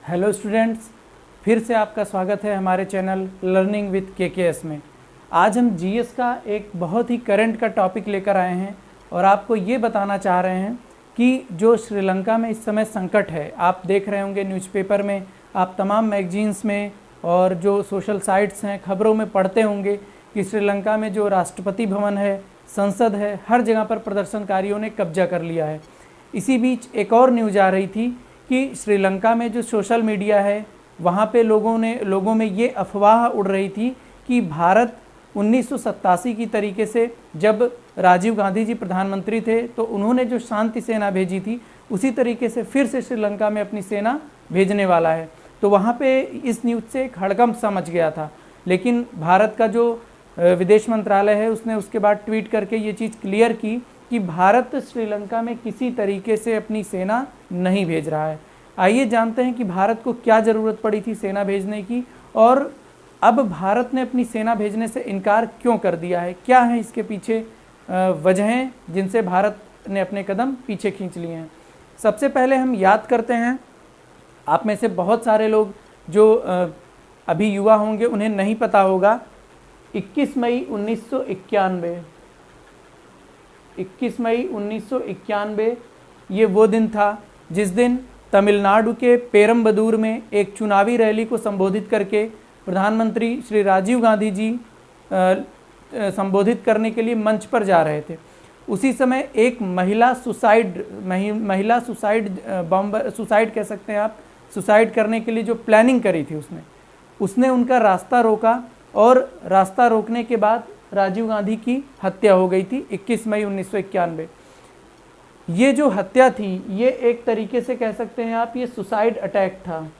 Hello students, फिर से आपका स्वागत है हमारे चैनल लर्निंग विद केकेएस में। आज हम जीएस का एक बहुत ही करंट का टॉपिक लेकर आए हैं और आपको ये बताना चाह रहे हैं कि जो श्रीलंका में इस समय संकट है, आप देख रहे होंगे न्यूज़पेपर में, आप तमाम मैगजीन्स में और जो सोशल साइट्स हैं, खबरों में पढ़ते होंगे कि श्रीलंका में जो राष्ट्रपति भवन है, संसद है, हर जगह पर प्रदर्शनकारियों ने कब्जा कर लिया है। इसी बीच एक और न्यूज़ आ रही थी कि श्रीलंका में जो सोशल मीडिया है वहाँ पे लोगों में ये अफवाह उड़ रही थी कि भारत 1987 की तरीके से जब राजीव गांधी जी प्रधानमंत्री थे तो उन्होंने जो शांति सेना भेजी थी उसी तरीके से फिर से श्रीलंका में अपनी सेना भेजने वाला है। तो वहाँ पे इस न्यूज़ से एक हड़कंप समझ गया था, लेकिन भारत का जो विदेश मंत्रालय है उसने उसके बाद ट्वीट करके ये चीज़ क्लियर की कि भारत श्रीलंका में किसी तरीके से अपनी सेना नहीं भेज रहा है। आइए जानते हैं कि भारत को क्या ज़रूरत पड़ी थी सेना भेजने की और अब भारत ने अपनी सेना भेजने से इनकार क्यों कर दिया है, क्या है इसके पीछे वजहें जिनसे भारत ने अपने कदम पीछे खींच लिए हैं। सबसे पहले हम याद करते हैं, आप में से बहुत सारे लोग जो अभी युवा होंगे उन्हें नहीं पता होगा, 21 मई 1991 ये वो दिन था जिस दिन तमिलनाडु के पेरम्बदूर में एक चुनावी रैली को संबोधित करके प्रधानमंत्री श्री राजीव गांधी जी संबोधित करने के लिए मंच पर जा रहे थे। उसी समय एक महिला सुसाइड कह सकते हैं आप, सुसाइड करने के लिए जो प्लानिंग करी थी उसने उनका रास्ता रोका और रास्ता रोकने के बाद राजीव गांधी की हत्या हो गई थी 21 मई 1991। ये जो हत्या थी ये एक तरीके से कह सकते हैं आप, ये सुसाइड अटैक था,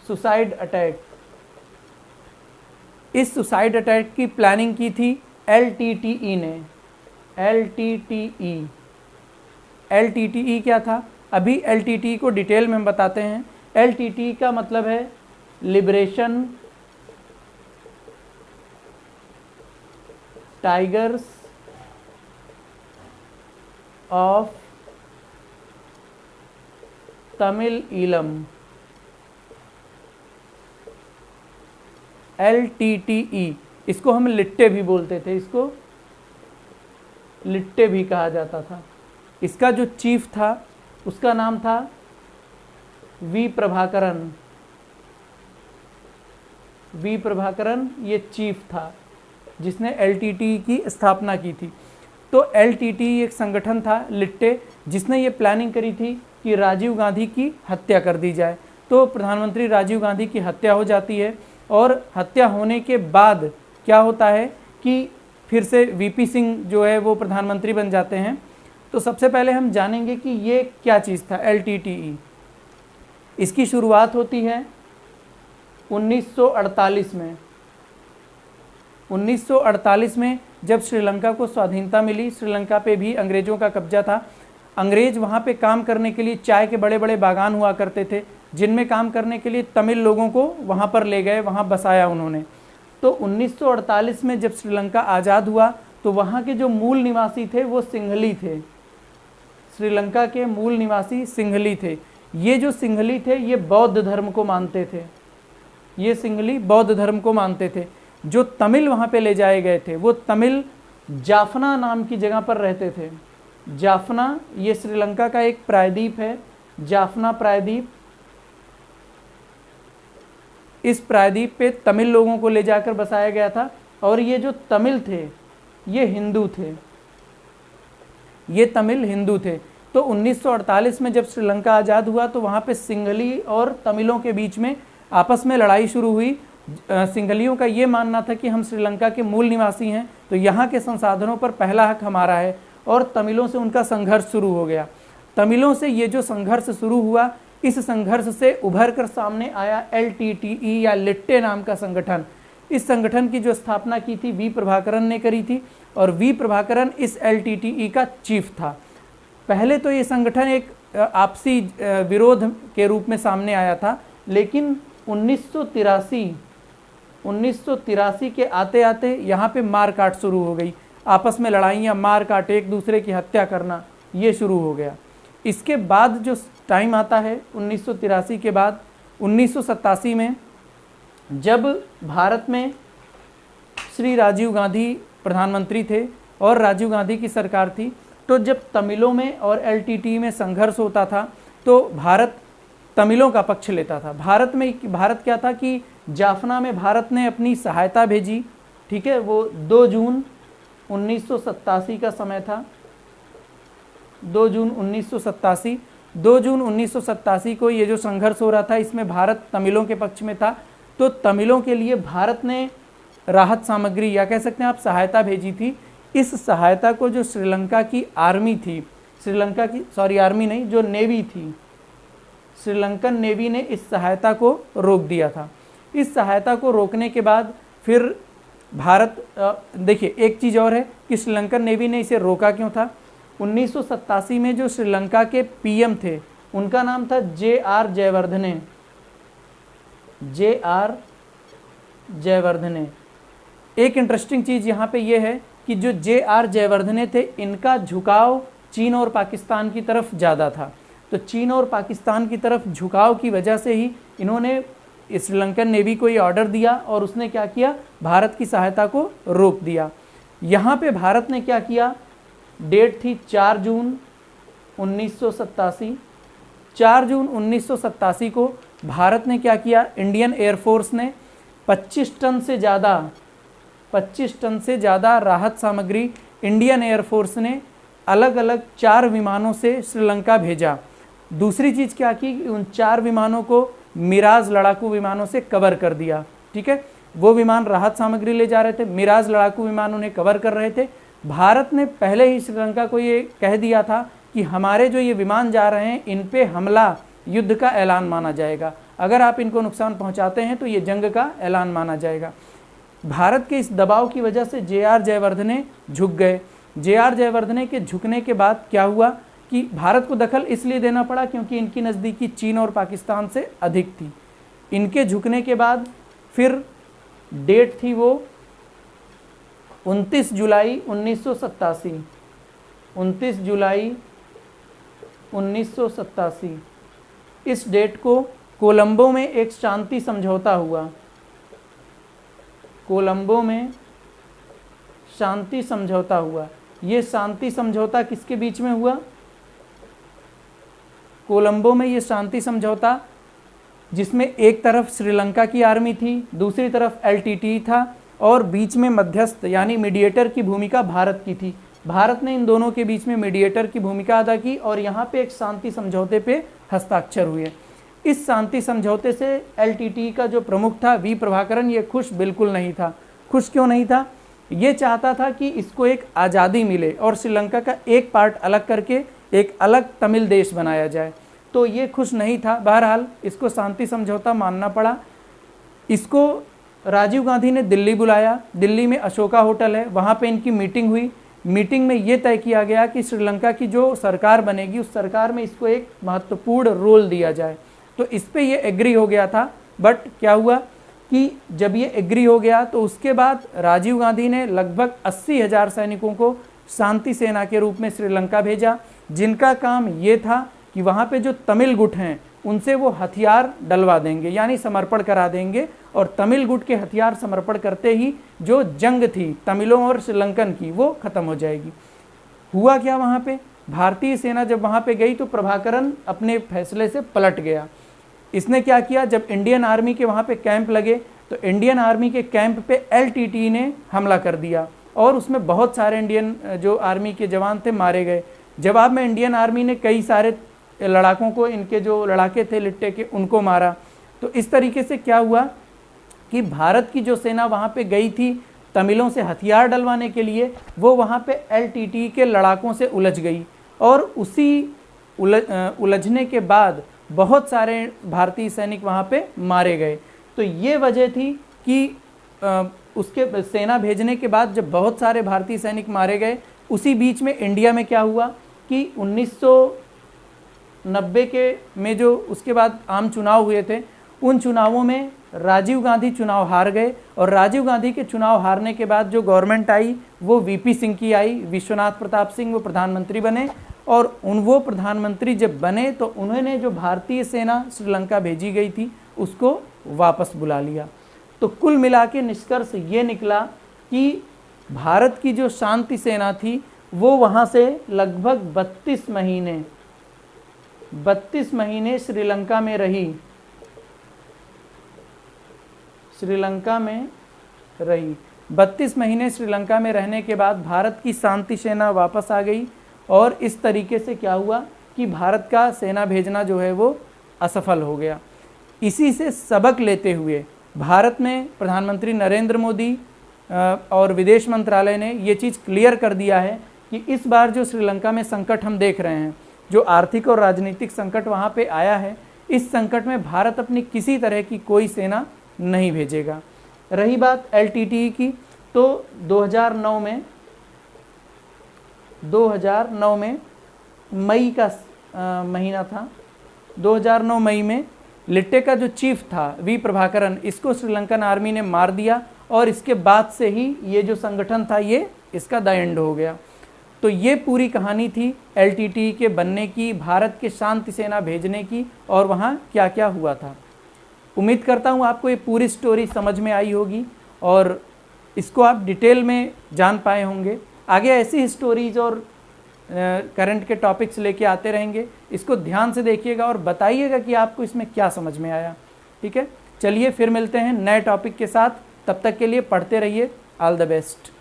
सुसाइड अटैक। इस सुसाइड अटैक की प्लानिंग की थी एलटीटीई ने। एलटीटीई क्या था, अभी एलटीटीई को डिटेल में हम बताते हैं। एलटीटीई का मतलब है liberation tigers of Tamil Eelam. LTTE, इसको हम लिट्टे भी बोलते थे, इसको लिट्टे भी कहा जाता था। इसका जो चीफ था उसका नाम था वी प्रभाकरन। ये चीफ था जिसने एलटीटीई की स्थापना की थी। तो एलटीटीई एक संगठन था लिट्टे, जिसने ये प्लानिंग करी थी कि राजीव गांधी की हत्या कर दी जाए। तो प्रधानमंत्री राजीव गांधी की हत्या हो जाती है और हत्या होने के बाद क्या होता है कि फिर से वीपी सिंह जो है वो प्रधानमंत्री बन जाते हैं। तो सबसे पहले हम जानेंगे कि ये क्या चीज़ था एलटीटीई। इसकी शुरुआत होती है 1948 में। 1948 में जब श्रीलंका को स्वाधीनता मिली, श्रीलंका पे भी अंग्रेज़ों का कब्जा था। अंग्रेज़ वहाँ पे काम करने के लिए चाय के बड़े बड़े बागान हुआ करते थे, जिनमें काम करने के लिए तमिल लोगों को वहाँ पर ले गए, वहाँ बसाया उन्होंने। तो 1948 में जब श्रीलंका आज़ाद हुआ तो वहाँ के जो मूल निवासी थे वो सिंहली थे। श्रीलंका के मूल निवासी सिंहली थे। ये जो सिंहली थे ये बौद्ध धर्म को मानते थे। ये सिंहली बौद्ध धर्म को मानते थे। जो तमिल वहाँ पे ले जाए गए थे वो तमिल जाफना नाम की जगह पर रहते थे। जाफना ये श्रीलंका का एक प्रायद्वीप है, जाफना प्रायद्वीप। इस प्रायद्वीप पे तमिल लोगों को ले जाकर बसाया गया था और ये जो तमिल थे ये हिंदू थे, ये तमिल हिंदू थे। तो 1948 में जब श्रीलंका आज़ाद हुआ तो वहाँ पे सिंहली और तमिलों के बीच में आपस में लड़ाई शुरू हुई। सिंहलियों का ये मानना था कि हम श्रीलंका के मूल निवासी हैं तो यहाँ के संसाधनों पर पहला हक हमारा है, और तमिलों से उनका संघर्ष शुरू हो गया। तमिलों से ये जो संघर्ष शुरू हुआ, इस संघर्ष से उभर कर सामने आया एलटीटीई या लिट्टे नाम का संगठन। इस संगठन की जो स्थापना की थी वी प्रभाकरन ने करी थी और वी प्रभाकरन इस एलटीटीई का चीफ था। पहले तो ये संगठन एक आपसी विरोध के रूप में सामने आया था, लेकिन 1983 के आते आते यहाँ पे मार काट शुरू हो गई, आपस में लड़ाइयाँ, मार काट, एक दूसरे की हत्या करना ये शुरू हो गया। इसके बाद जो टाइम आता है 1983 के बाद 1987 में जब भारत में श्री राजीव गांधी प्रधानमंत्री थे और राजीव गांधी की सरकार थी, तो जब तमिलों में और एलटीटी में संघर्ष होता था तो भारत तमिलों का पक्ष लेता था। भारत क्या था कि जाफना में भारत ने अपनी सहायता भेजी, ठीक है, वो 2 जून 1987 का समय था, 2 जून 1987 को ये जो संघर्ष हो रहा था इसमें भारत तमिलों के पक्ष में था। तो तमिलों के लिए भारत ने राहत सामग्री या कह सकते हैं आप सहायता भेजी थी। इस सहायता को जो श्रीलंका की आर्मी थी, जो नेवी थी, श्रीलंकन नेवी ने इस सहायता को रोक दिया था। इस सहायता को रोकने के बाद फिर भारत, देखिए एक चीज़ और है कि श्रीलंकन नेवी ने इसे रोका क्यों था। 1987 में जो श्रीलंका के पीएम थे उनका नाम था जे.आर. जयवर्धने। एक इंटरेस्टिंग चीज़ यहाँ पे ये है कि जो जे.आर. जयवर्धने थे इनका झुकाव चीन और पाकिस्तान की तरफ ज़्यादा था। तो चीन और पाकिस्तान की तरफ झुकाव की वजह से ही इन्होंने श्रीलंकन नेवी को ये ऑर्डर दिया और उसने क्या किया, भारत की सहायता को रोक दिया। यहाँ पे भारत ने क्या किया, डेट थी 4 जून 1987। 4 जून 1987 को भारत ने क्या किया, इंडियन एयरफोर्स ने 25 टन से ज़्यादा राहत सामग्री इंडियन एयरफोर्स ने अलग अलग 4 विमानों से श्रीलंका भेजा। दूसरी चीज़ क्या की, उन 4 विमानों को मिराज लड़ाकू विमानों से कवर कर दिया, ठीक है। वो विमान राहत सामग्री ले जा रहे थे, मिराज लड़ाकू विमान उन्हें कवर कर रहे थे। भारत ने पहले ही श्रीलंका को ये कह दिया था कि हमारे जो ये विमान जा रहे हैं इन पे हमला युद्ध का ऐलान माना जाएगा, अगर आप इनको नुकसान पहुंचाते हैं तो ये जंग का ऐलान माना जाएगा। भारत के इस दबाव की वजह से जे.आर. जयवर्धने झुक गए। जे.आर. जयवर्धने के झुकने के बाद क्या हुआ कि भारत को दखल इसलिए देना पड़ा क्योंकि इनकी नज़दीकी चीन और पाकिस्तान से अधिक थी। इनके झुकने के बाद फिर डेट थी वो 29 जुलाई 1987। 29 जुलाई 1987 इस डेट को कोलंबो में एक शांति समझौता हुआ। कोलंबो में शांति समझौता हुआ। ये शांति समझौता किसके बीच में हुआ, कोलंबो में ये शांति समझौता, जिसमें एक तरफ श्रीलंका की आर्मी थी, दूसरी तरफ एलटीटी था और बीच में मध्यस्थ यानी मीडिएटर की भूमिका भारत की थी। भारत ने इन दोनों के बीच में मीडिएटर की भूमिका अदा की और यहाँ पे एक शांति समझौते पे हस्ताक्षर हुए। इस शांति समझौते से एलटीटी का जो प्रमुख था वी प्रभाकरन, ये खुश बिल्कुल नहीं था। खुश क्यों नहीं था, ये चाहता था कि इसको एक आज़ादी मिले और श्रीलंका का एक पार्ट अलग करके एक अलग तमिल देश बनाया जाए, तो ये खुश नहीं था। बहरहाल इसको शांति समझौता मानना पड़ा। इसको राजीव गांधी ने दिल्ली बुलाया। दिल्ली में अशोका होटल है, वहाँ पे इनकी मीटिंग हुई। मीटिंग में ये तय किया गया कि श्रीलंका की जो सरकार बनेगी उस सरकार में इसको एक महत्वपूर्ण रोल दिया जाए। तो इस पे ये एग्री हो गया था। बट क्या हुआ कि जब ये एग्री हो गया तो उसके बाद राजीव गांधी ने लगभग 80,000 सैनिकों को शांति सेना के रूप में श्रीलंका भेजा, जिनका काम ये था कि वहाँ पे जो तमिल गुट हैं उनसे वो हथियार डलवा देंगे यानी समर्पण करा देंगे, और तमिल गुट के हथियार समर्पण करते ही जो जंग थी तमिलों और श्रीलंकन की वो ख़त्म हो जाएगी। हुआ क्या, वहाँ पे भारतीय सेना जब वहाँ पे गई तो प्रभाकरन अपने फैसले से पलट गया। इसने क्या किया, जब इंडियन आर्मी के वहाँ पे कैंप लगे तो इंडियन आर्मी के कैंप पे एलटीटी ने हमला कर दिया और उसमें बहुत सारे इंडियन जो आर्मी के जवान थे मारे गए। जवाब में इंडियन आर्मी ने कई सारे लड़ाकों को, इनके जो लड़ाके थे लिट्टे के, उनको मारा। तो इस तरीके से क्या हुआ कि भारत की जो सेना वहाँ पे गई थी तमिलों से हथियार डलवाने के लिए, वो वहाँ पे एलटीटी के लड़ाकों से उलझ गई और उसी उलझने के बाद बहुत सारे भारतीय सैनिक वहाँ पे मारे गए। तो ये वजह थी कि उसके सेना भेजने के बाद जब बहुत सारे भारतीय सैनिक मारे गए, उसी बीच में इंडिया में क्या हुआ कि 1990 के में जो उसके बाद आम चुनाव हुए थे, उन चुनावों में राजीव गांधी चुनाव हार गए और राजीव गांधी के चुनाव हारने के बाद जो गवर्नमेंट आई वो वीपी सिंह की आई, विश्वनाथ प्रताप सिंह वो प्रधानमंत्री बने और वो प्रधानमंत्री जब बने तो उन्होंने जो भारतीय सेना श्रीलंका भेजी गई थी उसको वापस बुला लिया। तो कुल मिला के निष्कर्ष ये निकला कि भारत की जो शांति सेना थी वो वहाँ से लगभग 32 महीने श्रीलंका में रही, 32 महीने श्रीलंका में रहने के बाद भारत की शांति सेना वापस आ गई और इस तरीके से क्या हुआ कि भारत का सेना भेजना जो है वो असफल हो गया। इसी से सबक लेते हुए भारत में प्रधानमंत्री नरेंद्र मोदी और विदेश मंत्रालय ने ये चीज़ क्लियर कर दिया है कि इस बार जो श्रीलंका में संकट हम देख रहे हैं, जो आर्थिक और राजनीतिक संकट वहाँ पे आया है, इस संकट में भारत अपनी किसी तरह की कोई सेना नहीं भेजेगा। रही बात LTTE की, तो 2009 में मई का महीना था। 2009 मई में लिट्टे का जो चीफ था वी प्रभाकरन, इसको श्रीलंकन आर्मी ने मार दिया और इसके बाद से ही ये जो संगठन था ये इसका द एंड हो गया। तो ये पूरी कहानी थी LTTE के बनने की, भारत के शांति सेना भेजने की और वहाँ क्या क्या हुआ था। उम्मीद करता हूँ आपको ये पूरी स्टोरी समझ में आई होगी और इसको आप डिटेल में जान पाए होंगे। आगे ऐसी स्टोरीज और करंट के टॉपिक्स लेके आते रहेंगे। इसको ध्यान से देखिएगा और बताइएगा कि आपको इसमें क्या समझ में आया। ठीक है, चलिए फिर मिलते हैं नए टॉपिक के साथ। तब तक के लिए पढ़ते रहिए। All the best.